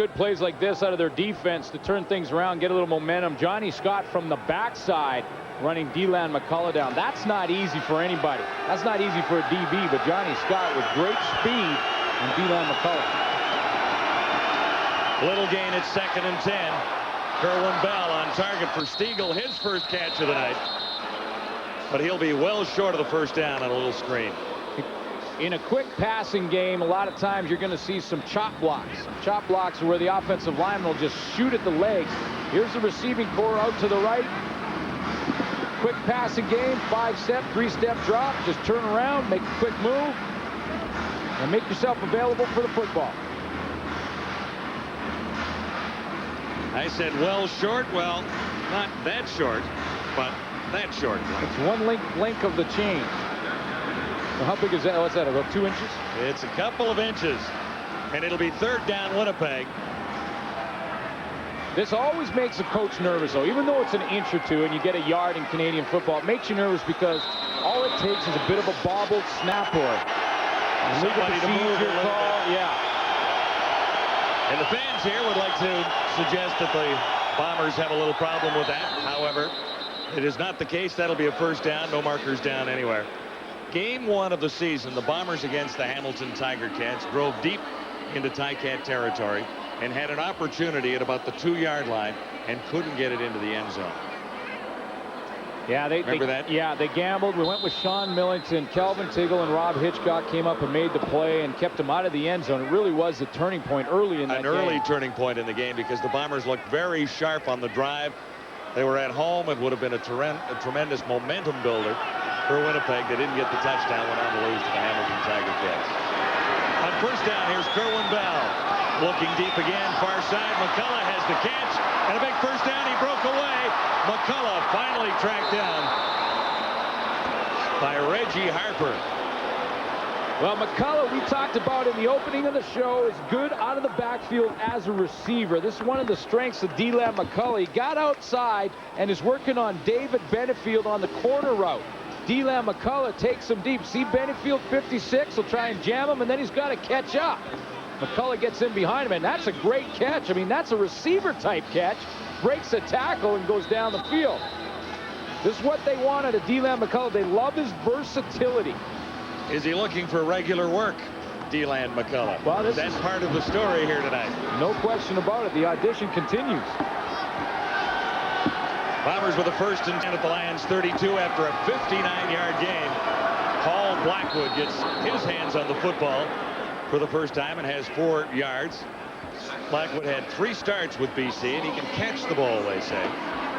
good plays like this out of their defense to turn things around, get a little momentum. Johnny Scott from the backside running Deland McCullough down. That's not easy for anybody. That's not easy for a DB, but Johnny Scott with great speed and Deland McCullough. Little gain at 2nd and 10. Kerwin Bell on target for Stiegel, his first catch of the night. But he'll be well short of the first down on a little screen. In a quick passing game, a lot of times you're going to see some chop blocks. Chop blocks are where the offensive lineman will just shoot at the legs. Here's the receiving core out to the right. Quick passing game, 5-step, 3-step drop. Just turn around, make a quick move, and make yourself available for the football. I said well short. Well, not that short, but that short. It's one link of the chain. Well, how big is that? What's that, about 2 inches? It's a couple of inches, and it'll be 3rd down Winnipeg. This always makes a coach nervous, though. Even though it's an inch or two and you get a yard in Canadian football, it makes you nervous because all it takes is a bit of a bobbled snap or somebody to move your call. Yeah. And the fans here would like to suggest that the Bombers have a little problem with that. However, it is not the case. That'll be a first down. No markers down anywhere. Game 1 of the season, the Bombers against the Hamilton Tiger Cats drove deep into Ticat territory and had an opportunity at about the 2-yard line and couldn't get it into the end zone. Yeah, remember that? Yeah, they gambled. We went with Sean Millington. Kelvin Tiggle and Rob Hitchcock came up and made the play and kept them out of the end zone. It really was the turning point early in that game. An early turning point in the game because the Bombers looked very sharp on the drive. They were at home. It would have been a tremendous momentum builder for Winnipeg. They didn't get the touchdown, went on to lose to the Hamilton Tiger Cats. On first down, here's Kerwin Bell. Looking deep again, far side. McCullough has the catch, and a big first down. He broke away. McCullough finally tracked down by Reggie Harper. Well, McCullough, we talked about in the opening of the show, is good out of the backfield as a receiver. This is one of the strengths of Deland McCullough. He got outside and is working on David Benefield on the corner route. Deland McCullough takes him deep. See Benefield 56, he'll try and jam him, and then he's got to catch up. McCullough gets in behind him, and that's a great catch. I mean, that's a receiver-type catch. Breaks a tackle and goes down the field. This is what they want out of Deland McCullough. They love his versatility. Is he looking for regular work, Deland McCullough? Well, that's part of the story here tonight. No question about it. The audition continues. Bombers with a 1st and 10 at the Lions 32 after a 59-yard game. Paul Blackwood gets his hands on the football for the first time and has 4 yards. Blackwood had 3 starts with BC, and he can catch the ball, they say.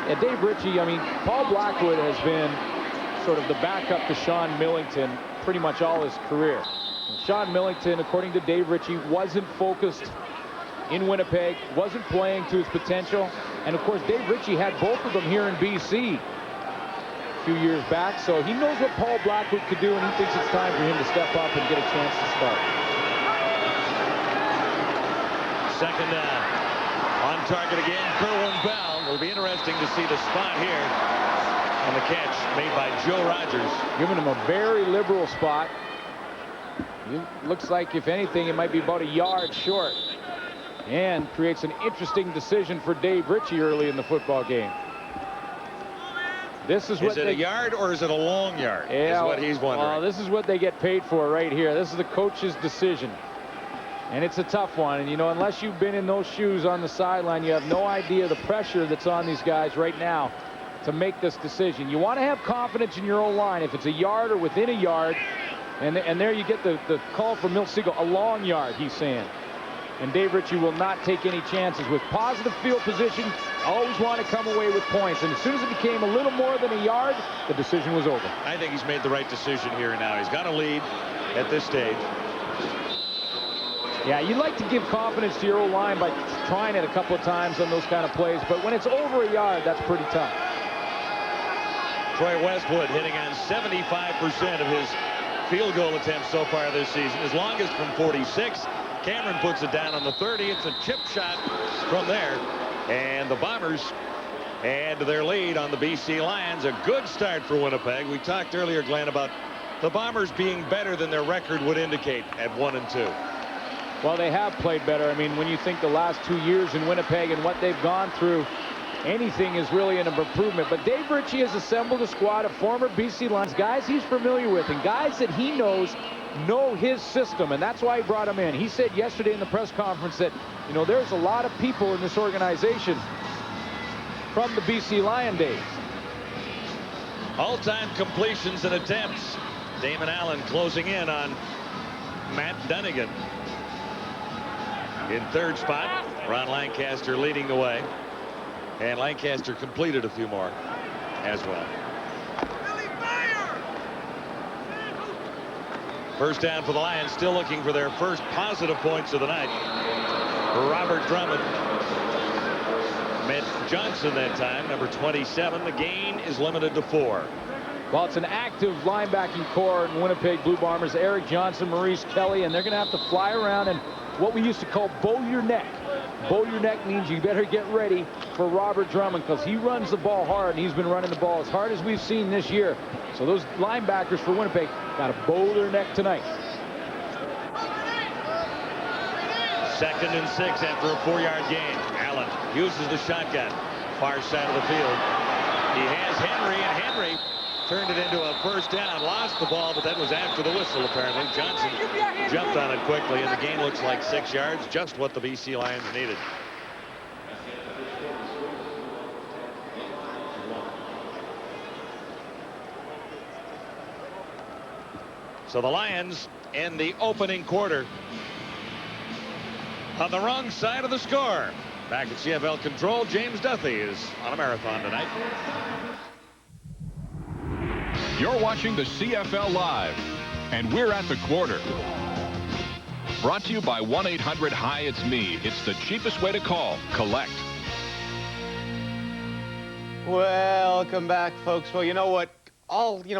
Yeah, Dave Ritchie, I mean, Paul Blackwood has been sort of the backup to Sean Millington pretty much all his career. And Sean Millington, according to Dave Ritchie, wasn't focused in Winnipeg, wasn't playing to his potential. And, of course, Dave Ritchie had both of them here in BC a few years back. So he knows what Paul Blackwood could do, and he thinks it's time for him to step up and get a chance to start. 2nd down. On target again, Kerwin Bell. It'll be interesting to see the spot here on the catch made by Joe Rogers. Giving him a very liberal spot. It looks like, if anything, it might be about a yard short. And creates an interesting decision for Dave Ritchie early in the football game. This is what it a yard or is it a long yard? Yeah, is what he's wondering. Well, this is what they get paid for right here. This is the coach's decision. And it's a tough one. And, you know, unless you've been in those shoes on the sideline, you have no idea the pressure that's on these guys right now to make this decision. You want to have confidence in your own line. If it's a yard or within a yard, and there you get the call from Milt Siegel, a long yard, he's saying. And Dave Ritchie will not take any chances. With positive field position, always want to come away with points. And as soon as it became a little more than a yard, the decision was over. I think he's made the right decision here and now. He's got a lead at this stage. Yeah, you like to give confidence to your old line by trying it a couple of times on those kind of plays. But when it's over a yard, that's pretty tough. Troy Westwood hitting on 75% of his field goal attempts so far this season. As long as from 46. Cameron puts it down on the 30. It's a chip shot from there. And the Bombers add to their lead on the BC Lions. A good start for Winnipeg. We talked earlier, Glenn, about the Bombers being better than their record would indicate at 1-2. Well, they have played better. I mean, when you think the last 2 years in Winnipeg and what they've gone through, anything is really an improvement. But Dave Ritchie has assembled a squad of former BC Lions, guys he's familiar with, and guys that he knows know his system, and that's why he brought him in. He said yesterday in the press conference that, you know, there's a lot of people in this organization from the BC Lion days. All-time completions and attempts. Damon Allen closing in on Matt Dunnigan. In third spot, Ron Lancaster leading the way. And Lancaster completed a few more as well. First down for the Lions, still looking for their first positive points of the night. Robert Drummond met Johnson that time, number 27. The gain is limited to 4. Well, it's an active linebacking core in Winnipeg Blue Bombers. Eric Johnson, Maurice Kelly, and they're going to have to fly around and what we used to call bow your neck. Bow your neck means you better get ready for Robert Drummond, because he runs the ball hard, and he's been running the ball as hard as we've seen this year. So those linebackers for Winnipeg got to bow their neck tonight. 2nd and 6 after a 4-yard gain. Allen uses the shotgun, far side of the field. He has Henry, and Henry turned it into a first down, lost the ball, but that was after the whistle apparently. Johnson jumped on it quickly, and the gain looks like 6 yards, just what the BC Lions needed. So the Lions in the opening quarter on the wrong side of the score. Back at CFL Control, James Duthie is on a marathon tonight. You're watching the CFL Live, and we're at the quarter. Brought to you by 1-800-HI-IT'S-ME. It's the cheapest way to call. Collect. Welcome back, folks. Well, you know what?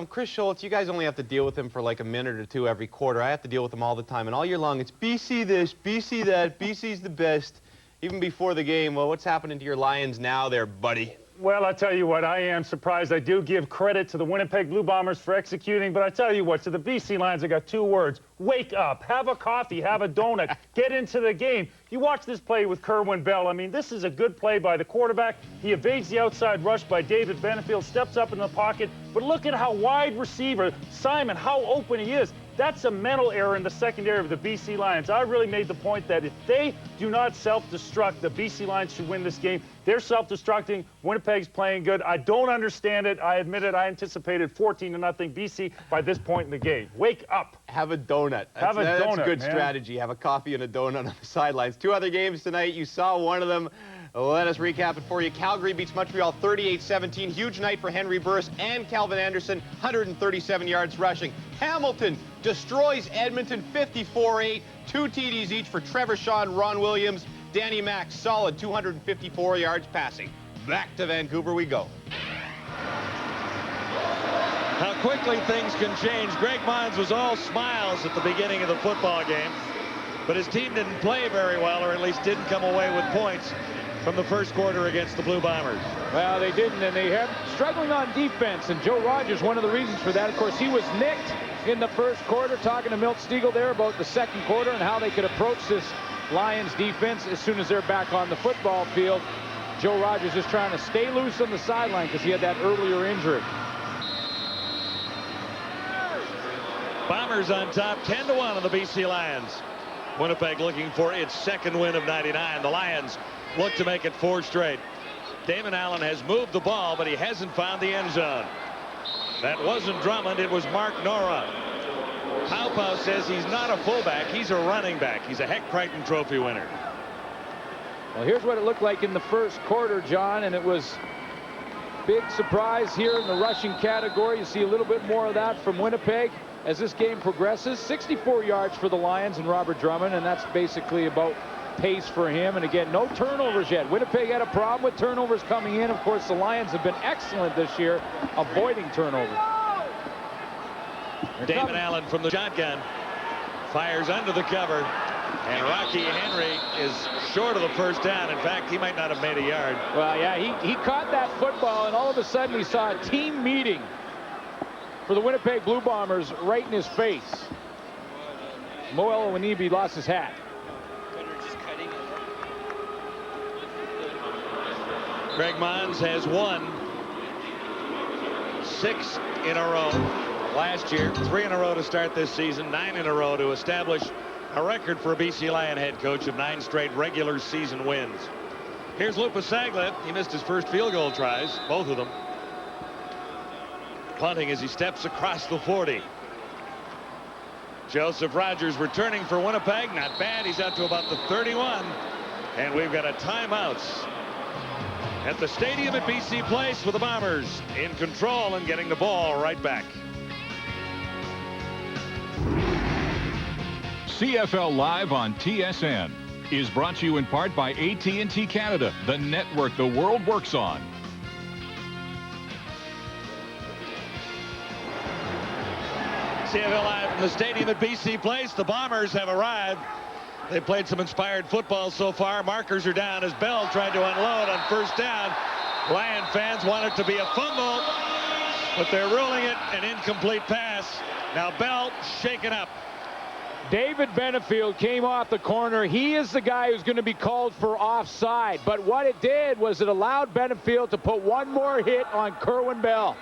Chris Schultz, you guys only have to deal with him for like a minute or two every quarter. I have to deal with him all the time, and all year long it's BC this, BC that, BC's the best. Even before the game, well, what's happening to your Lions now there, buddy? Well, I tell you what, I am surprised. I do give credit to the Winnipeg Blue Bombers for executing, but I tell you what, to the BC Lions, I got 2 words. Wake up, have a coffee, have a donut, get into the game. You watch this play with Kerwin Bell. I mean, this is a good play by the quarterback. He evades the outside rush by David Benefield, steps up in the pocket, but look at how wide receiver, Simon, how open he is. That's a mental error in the secondary of the BC Lions. I really made the point that if they do not self-destruct, the BC Lions should win this game. They're self-destructing. Winnipeg's playing good. I don't understand it. I admit it. I anticipated 14-0 BC by this point in the game. Wake up. Have a donut. That's a good strategy. Have a coffee and a donut on the sidelines. 2 other games tonight. You saw one of them. Let us recap it for you. Calgary beats Montreal 38-17. Huge night for Henry Burris and Calvin Anderson. 137 yards rushing. Hamilton destroys Edmonton 54-8. 2 TDs each for Trevor Shaw and Ron Williams. Danny Mack, solid 254 yards passing. Back to Vancouver we go. How quickly things can change. Greg Mines was all smiles at the beginning of the football game, but his team didn't play very well, or at least didn't come away with points from the first quarter against the Blue Bombers. Well, they didn't, and they have struggling on defense, and Joe Rogers, one of the reasons for that. Of course, he was nicked in the first quarter, talking to Milt Stiegel there about the second quarter and how they could approach this Lions defense as soon as they're back on the football field. Joe Rogers is trying to stay loose on the sideline because he had that earlier injury. Bombers on top, 10-1 on the BC Lions. Winnipeg looking for its 2nd win of 99. The Lions look to make it 4 straight. Damon Allen has moved the ball, but he hasn't found the end zone. That wasn't Drummond, it was Mark Nora. Pau says he's not a fullback, he's a running back. He's a Heck Crichton Trophy winner. Well, here's what it looked like in the first quarter, John, and it was big surprise here in the rushing category. You see a little bit more of that from Winnipeg as this game progresses. 64 yards for the Lions and Robert Drummond, and that's basically about pace for him. And again, no turnovers yet. Winnipeg had a problem with turnovers coming in. Of course, the Lions have been excellent this year avoiding turnovers. Damon Allen from the shotgun fires under the cover, and Rocky Henry is short of the first down. In fact, he might not have made a yard. Well, yeah, he caught that football, and all of a sudden we saw a team meeting for the Winnipeg Blue Bombers right in his face. Mo Elowanibi lost his hat. Greg Mons has won 6 in a row last year, 3 in a row to start this season, 9 in a row to establish a record for a BC Lion head coach of 9 straight regular season wins. Here's Lupa Sagla. He missed his first field goal tries, both of them. Punting as he steps across the 40. Joseph Rogers returning for Winnipeg. Not bad. He's out to about the 31. And we've got a timeouts at the stadium at BC Place with the Bombers in control and getting the ball right back. CFL Live on TSN is brought to you in part by AT&T Canada, the network the world works on. CFL Live from the stadium at BC Place. The Bombers have arrived. They played some inspired football so far. Markers are down as Bell tried to unload on first down. Lion fans want it to be a fumble, but they're ruling it an incomplete pass. Now Bell shaken up. David Benefield came off the corner. He is the guy who's going to be called for offside. But what it did was it allowed Benefield to put one more hit on Kerwin Bell.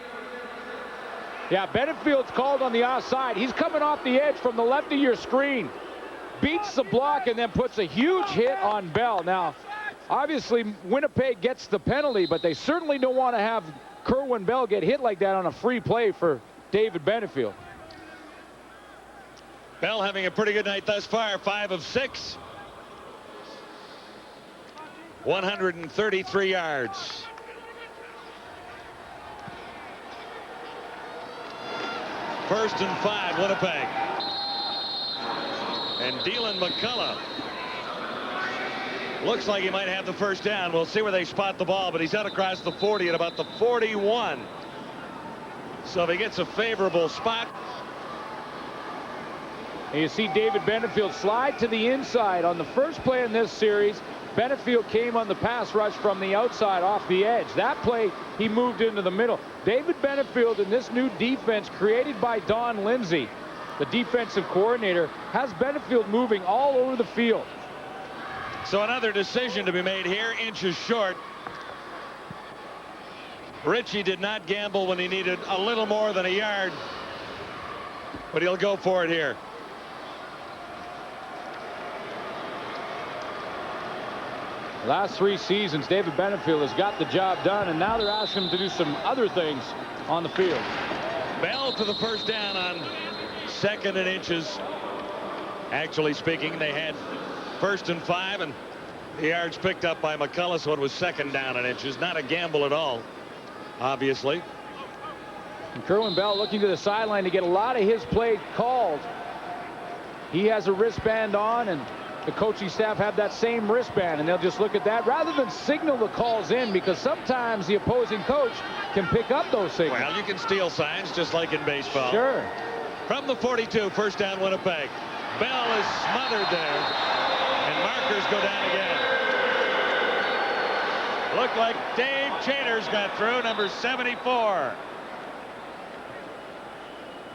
Yeah, Benefield's called on the offside. He's coming off the edge from the left of your screen. Beats the block and then puts a huge hit on Bell. Now, obviously, Winnipeg gets the penalty, but they certainly don't want to have Kerwin Bell get hit like that on a free play for David Benefield. Bell having a pretty good night thus far, 5 of 6. 133 yards. First and 5, Winnipeg. And Dylan McCullough looks like he might have the first down. We'll see where they spot the ball, but he's out across the 40 at about the 41. So if he gets a favorable spot. And you see David Benefield slide to the inside. On the first play in this series, Benefield came on the pass rush from the outside off the edge. That play, he moved into the middle. David Benefield in this new defense created by Don Lindsay, the defensive coordinator, has Benefield moving all over the field. So another decision to be made here, inches short. Ritchie did not gamble when he needed a little more than a yard, but he'll go for it here. Last 3 seasons, David Benefield has got the job done, and now they're asking him to do some other things on the field. Bell to the first down on 2nd and inches. Actually speaking, they had 1st and 5, and the yards picked up by McCullough, so it was 2nd down and inches. Not a gamble at all, obviously. And Kerwin Bell looking to the sideline to get a lot of his play called. He has a wristband on, and the coaching staff have that same wristband, and they'll just look at that rather than signal the calls in, because sometimes the opposing coach can pick up those signals. Well, you can steal signs just like in baseball. Sure. From the 42, first down Winnipeg. Bell is smothered there, and markers go down again. Looked like Dave Chaters got through, number 74.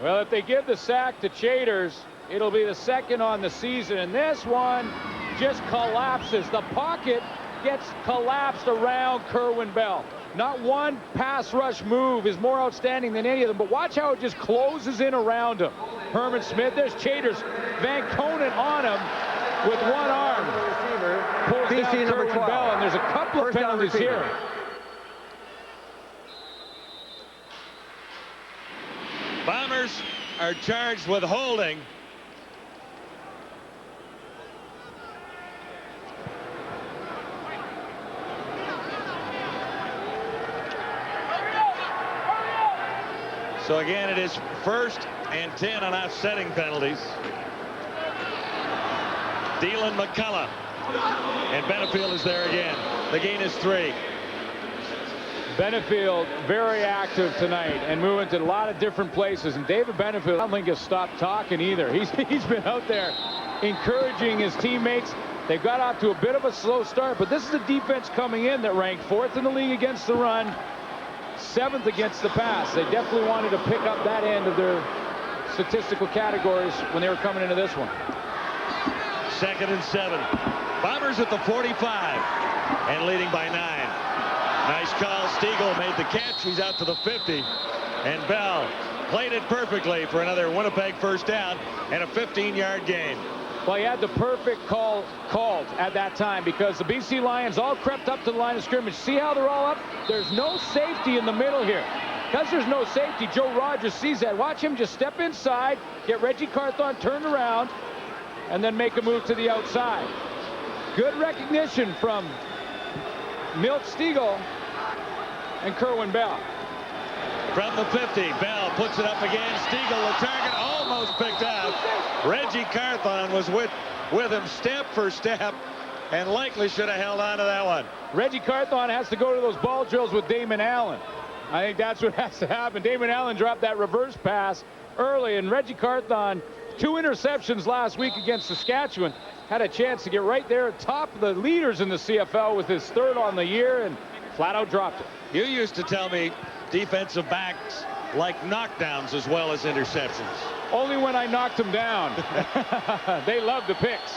Well, if they give the sack to Chaters, it'll be the 2nd on the season, and this one just collapses. The pocket gets collapsed around Kerwin Bell. Not one pass rush move is more outstanding than any of them, but watch how it just closes in around him. Herman Smith, there's Chaters. Van Conen on him with one arm. Pulls down Kerwin Bell, and there's a couple of penalties here. Bombers are charged with holding. So again, it is 1st and 10 on offsetting penalties. Dylan McCullough, and Benefield is there again. The gain is 3. Benefield very active tonight and moving to a lot of different places. And David Benefield, I don't think has stopped talking either. He's been out there encouraging his teammates. They got off to a bit of a slow start, but this is a defense coming in that ranked 4th in the league against the run, 7th against the pass. They definitely wanted to pick up that end of their statistical categories when they were coming into this one. 2nd and 7. Bombers at the 45 and leading by 9. Nice call. Stiegel made the catch. He's out to the 50. And Bell played it perfectly for another Winnipeg first down and a 15-yard gain. Well, he had the perfect call called at that time because the BC Lions all crept up to the line of scrimmage. See how they're all up? There's no safety in the middle here. Because there's no safety, Joe Rogers sees that. Watch him just step inside, get Reggie Carthon turned around, and then make a move to the outside. Good recognition from Milt Stiegel and Kerwin Bell. From the 50, Bell puts it up again. Stiegel, the target, almost picked up. Reggie Carthon was with him step for step and likely should have held on to that one. Reggie Carthon has to go to those ball drills with Damon Allen. I think that's what has to happen. Damon Allen dropped that reverse pass early, and Reggie Carthon, 2 interceptions last week against Saskatchewan, had a chance to get right there at top of the leaders in the CFL with his 3rd on the year and flat out dropped it. You used to tell me defensive backs like knockdowns as well as interceptions. Only when I knocked them down. They love the picks.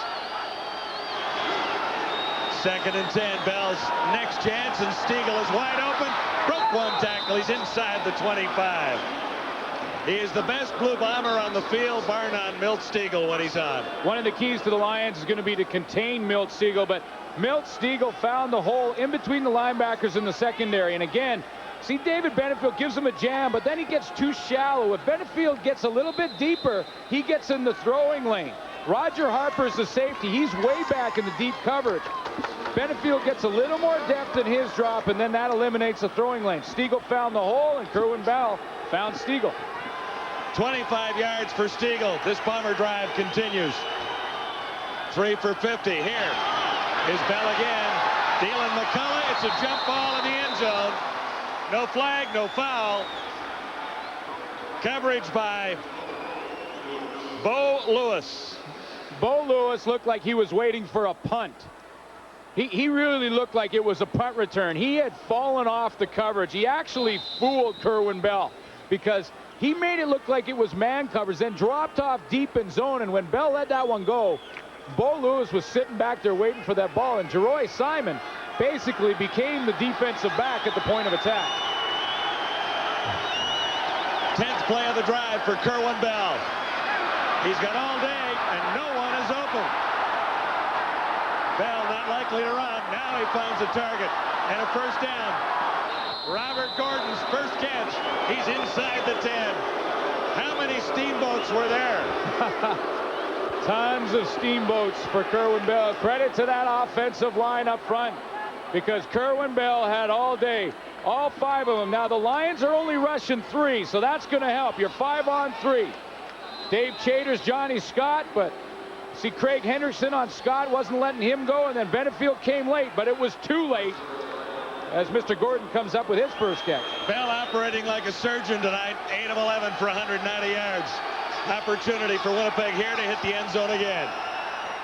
2nd and 10. Bell's next chance, and Stiegel is wide open. Broke one tackle. He's inside the 25. He is the best Blue Bomber on the field, bar none, Milt Stiegel when he's on. One of the keys to the Lions is going to be to contain Milt Stiegel, but Milt Stiegel found the hole in between the linebackers in the secondary. And again, see, David Benefield gives him a jam, but then he gets too shallow. If Benefield gets a little bit deeper, he gets in the throwing lane. Roger Harper's the safety. He's way back in the deep coverage. Benefield gets a little more depth in his drop, and then that eliminates the throwing lane. Stiegel found the hole, and Kerwin Bell found Stiegel. 25 yards for Stiegel. This Bomber drive continues. 3 for 50. Here is Bell again. Dealing McCullough. It's a jump ball in the end zone. No flag, no foul. Coverage by Bo Lewis. Bo Lewis looked like he was waiting for a punt. He really looked like it was a punt return. He had fallen off the coverage. He actually fooled Kerwin Bell because he made it look like it was man coverage, then dropped off deep in zone. And when Bell let that one go, Bo Lewis was sitting back there waiting for that ball. And Jeroy Simon basically became the defensive back at the point of attack. 10th play of the drive for Kerwin Bell. He's got all day, and no one is open. Bell not likely to run. Now he finds a target and a first down. Robert Gordon's first catch. He's inside the 10. How many steamboats were there? Tons of steamboats for Kerwin Bell. Credit to that offensive line up front because Kerwin Bell had all day. All 5 of them. Now the Lions are only rushing 3, so that's going to help. You're 5 on 3. Dave Chater's Johnny Scott, but see Craig Hendrickson on Scott wasn't letting him go, and then Benefield came late, but it was too late as Mr. Gordon comes up with his first catch. Bell operating like a surgeon tonight. 8 of 11 for 190 yards. Opportunity for Winnipeg here to hit the end zone again.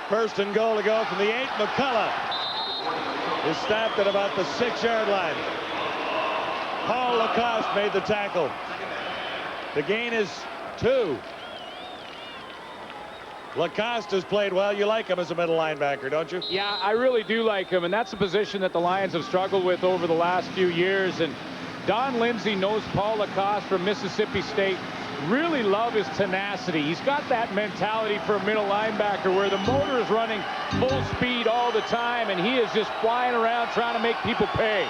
1st and goal to go from the 8. McCullough is stopped at about the 6-yard line. Paul Lacoste made the tackle. The gain is 2. Lacoste has played well. You like him as a middle linebacker, don't you? Yeah, I really do like him, and that's a position that the Lions have struggled with over the last few years. And Don Lindsay knows Paul Lacoste from Mississippi State. Really love his tenacity. He's got that mentality for a middle linebacker where the motor is running full speed all the time, and he is just flying around trying to make people pay.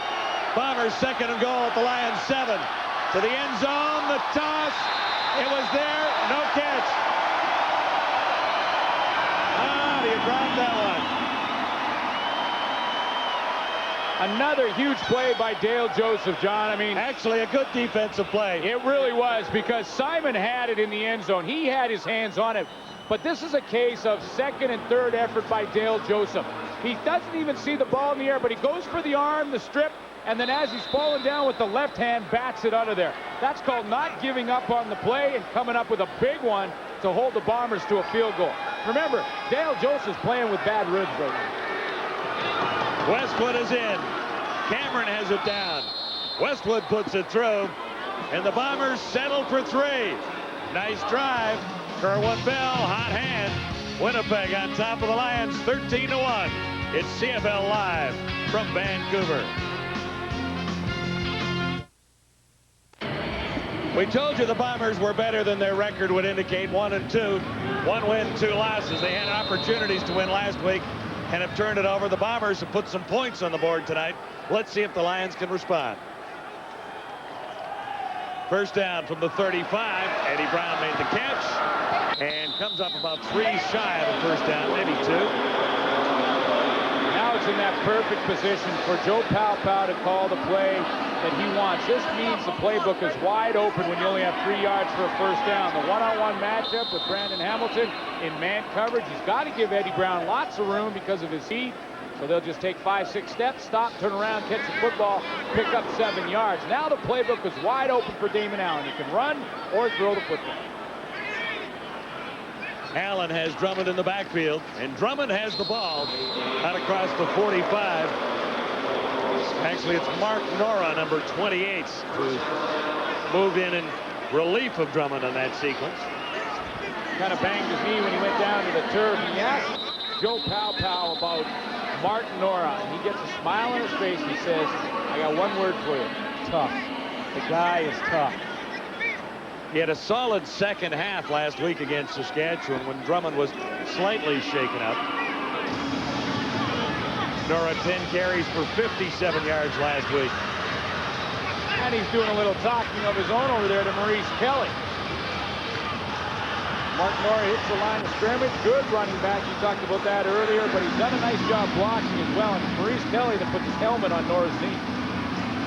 Bombers 2nd and goal at the Lions 7. To the end zone, the toss. It was there, no catch. You dropped that one. Another huge play by Dale Joseph, John. I mean, actually a good defensive play. It really was because Simon had it in the end zone. He had his hands on it. But this is a case of 2nd and 3rd effort by Dale Joseph. He doesn't even see the ball in the air, but he goes for the arm, the strip, and then as he's falling down with the left hand, bats it out of there. That's called not giving up on the play and coming up with a big one to hold the Bombers to a field goal. Remember, Dale Joseph's playing with bad ribs right now. Westwood is in. Cameron has it down. Westwood puts it through, and the Bombers settle for 3. Nice drive. Kerwin Bell, hot hand. Winnipeg on top of the Lions, 13-1. It's CFL Live from Vancouver. We told you the Bombers were better than their record would indicate, 1-2. 1 win, 2 losses. They had opportunities to win last week and have turned it over. The Bombers have put some points on the board tonight. Let's see if the Lions can respond. First down from the 35. Eddie Brown made the catch and comes up about 3 shy of the first down, maybe 2. Now it's in that perfect position for Joe Paopao to call the play that he wants. This means the playbook is wide open when you only have 3 yards for a first down. The one-on-one matchup with Brandon Hamilton in man coverage. He's got to give Eddie Brown lots of room because of his speed. So they'll just take 5-6 steps, stop, turn around, catch the football, pick up 7 yards. Now the playbook is wide open for Damon Allen. He can run or throw the football. Allen has Drummond in the backfield, and Drummond has the ball out across the 45. Actually, it's Mark Nora, number 28, who moved in relief of Drummond on that sequence. Kind of banged his knee when he went down to the turf. And he asked Joe Paopao about Martin Nora, and he gets a smile on his face. He says, I got one word for you, tough. The guy is tough. He had a solid second half last week against Saskatchewan when Drummond was slightly shaken up. Nora 10 carries for 57 yards last week. And he's doing a little talking of his own over there to Maurice Kelly. Mark Nora hits the line of scrimmage. Good running back. You talked about that earlier, but he's done a nice job blocking as well. And it's Maurice Kelly that puts his helmet on Nora's knee.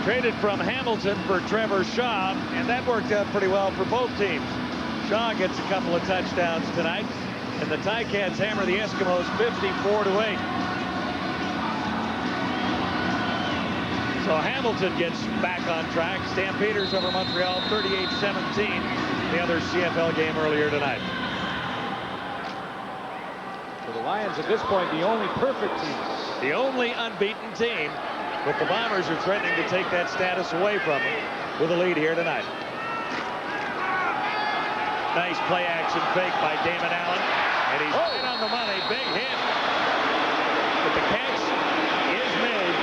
Traded from Hamilton for Trevor Shaw, and that worked out pretty well for both teams. Shaw gets a couple of touchdowns tonight, and the Ticats hammer the Eskimos 54-8. So Hamilton gets back on track. Stampeders over Montreal 38-17, the other CFL game earlier tonight. So the Lions at this point, the only perfect team. The only unbeaten team. But the Bombers are threatening to take that status away from them with a lead here tonight. Nice play action fake by Damon Allen. And he's right on the money. Big hit. But the catch is made.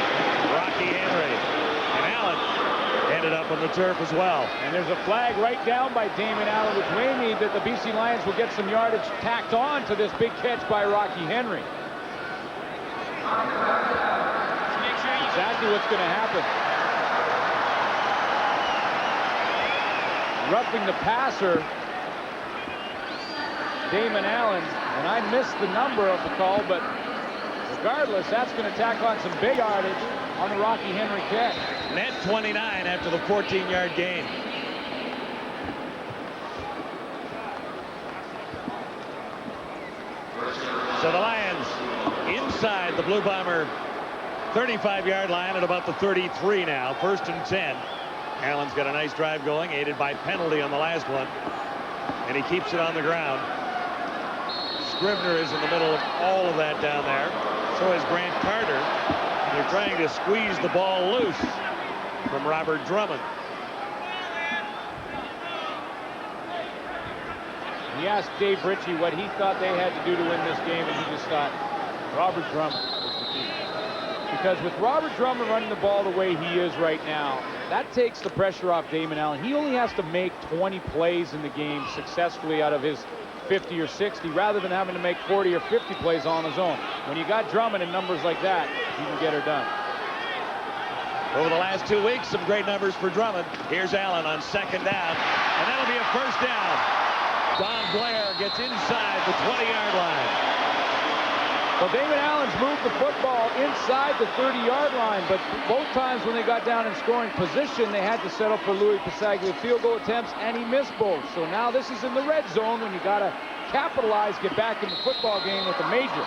Rocky Henry. And Allen ended up on the turf as well. And there's a flag right down by Damon Allen, which may mean that the BC Lions will get some yardage tacked on to this big catch by Rocky Henry. Exactly what's going to happen. Roughing the passer, Damon Allen, and I missed the number of the call, but regardless, that's going to tack on some big yardage on the Rocky Henry catch. Net 29 after the 14-yard gain. So the Lions inside the Blue Bomber 35-yard line at about the 33 now. 1st and 10. Allen's got a nice drive going, aided by penalty on the last one. And he keeps it on the ground. Scribner is in the middle of all of that down there. So is Grant Carter. And they're trying to squeeze the ball loose from Robert Drummond. He asked Dave Ritchie what he thought they had to do to win this game, and he just thought Robert Drummond was the key. Because with Robert Drummond running the ball the way he is right now, that takes the pressure off Damon Allen. He only has to make 20 plays in the game successfully out of his 50 or 60 rather than having to make 40 or 50 plays on his own. When you got Drummond in numbers like that, you can get her done. Over the last 2 weeks, some great numbers for Drummond. Here's Allen on 2nd down, and that'll be a first down. Don Blair gets inside the 20-yard line. Well, Damon Allen's moved the football inside the 30-yard line, but both times when they got down in scoring position, they had to settle for Louis Pasaglia field goal attempts, and he missed both. So now this is in the red zone when you got to capitalize, get back in the football game with a major.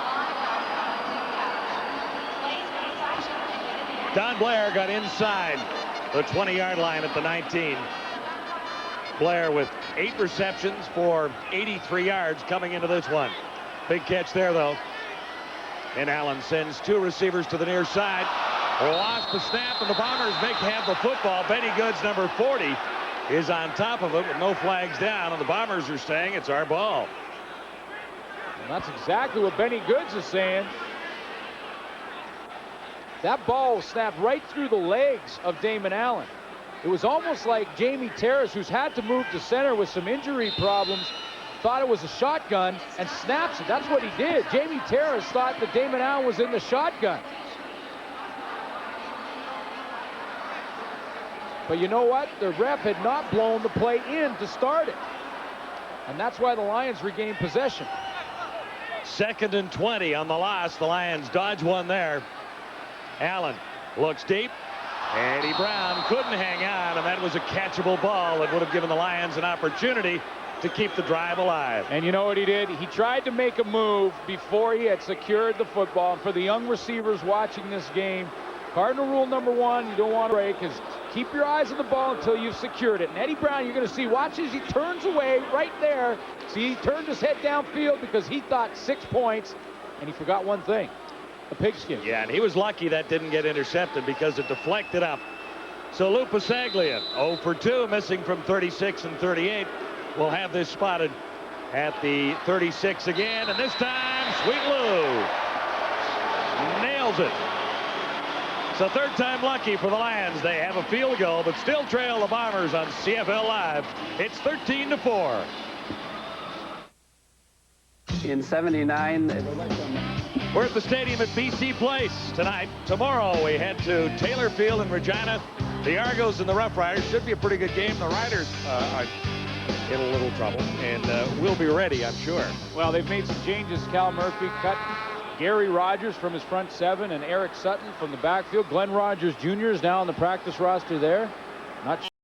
Don Blair got inside the 20-yard line at the 19. Blair with 8 receptions for 83 yards coming into this one. Big catch there, though. And Allen sends 2 receivers to the near side. Lost the snap, and the Bombers have the football. Benny Goods, number 40, is on top of it with no flags down, and the Bombers are saying it's our ball. And that's exactly what Benny Goods is saying. That ball snapped right through the legs of Damon Allen. It was almost like Jamie Terrace, who's had to move to center with some injury problems, thought it was a shotgun and snaps it. That's what he did. Jamie Terrace thought that Damon Allen was in the shotgun. But you know what? The ref had not blown the play in to start it. And that's why the Lions regained possession. 2nd and 20 on the loss. The Lions dodge one there. Allen looks deep. Eddie Brown couldn't hang on, and that was a catchable ball that would have given the Lions an opportunity to keep the drive alive. And you know what he did? He tried to make a move before he had secured the football. And for the young receivers watching this game, Cardinal rule number 1, you don't want to break, is keep your eyes on the ball until you've secured it. And Eddie Brown, you're going to see, watch as he turns away right there. See, he turned his head downfield because he thought 6 points, and he forgot one thing. The pigskin. Yeah, and he was lucky that didn't get intercepted because it deflected up. So Lou Pasaglia, 0 for 2, missing from 36 and 38. We'll have this spotted at the 36 again, and this time, Sweet Lou nails it. It's the 3rd time lucky for the Lions. They have a field goal, but still trail the Bombers on CFL Live. It's 13-4. In '79. We're at the stadium at BC Place tonight. Tomorrow we head to Taylor Field in Regina. The Argos and the Rough Riders should be a pretty good game. The Riders are in a little trouble, and we'll be ready, I'm sure. Well, they've made some changes. Cal Murphy cut Gary Rogers from his front 7 and Eric Sutton from the backfield. Glenn Rogers Jr. is now on the practice roster there. Not